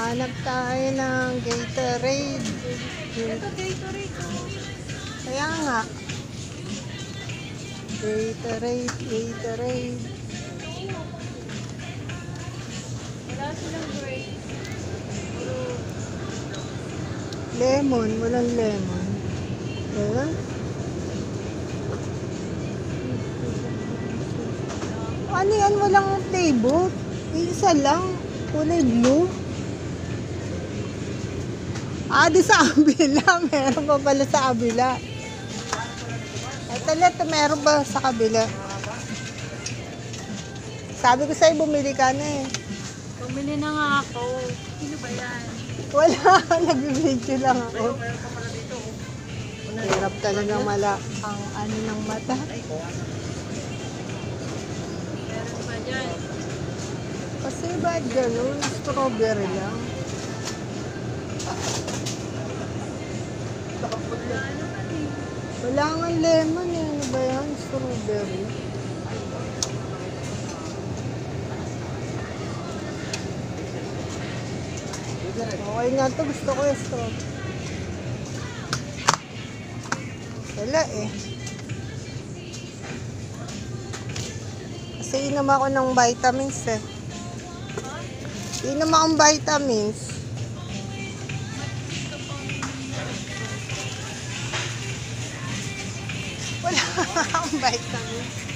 Hanap tayo ng Gatorade. Ito, Gatorade. Kaya nga. Gatorade. Wala silang grapes. Lemon, walang lemon. Ayan. Ano yan? Walang flavor. Isa lang. Kulay blue. Di sa kabila. Meron pa pala sa kabila. Ito meron ba sa kabila? Sabi ko sa'yo, bumili ka na eh. Bumili na nga ako. Sino ba yan? Wala. Nag-video lang ako. Hirap talaga ang ano ng mata. Meron pa dyan. Kasi ba't ganun? Strawberry lang. Wala naman eh. Wala nga lemon eh. Ano ba yan? Strawberry. Okay nga to. Gusto ko yung strawberry. Wala eh. Kasi inom ako ng vitamins eh. Inom akong vitamins. Wala akong vitamins.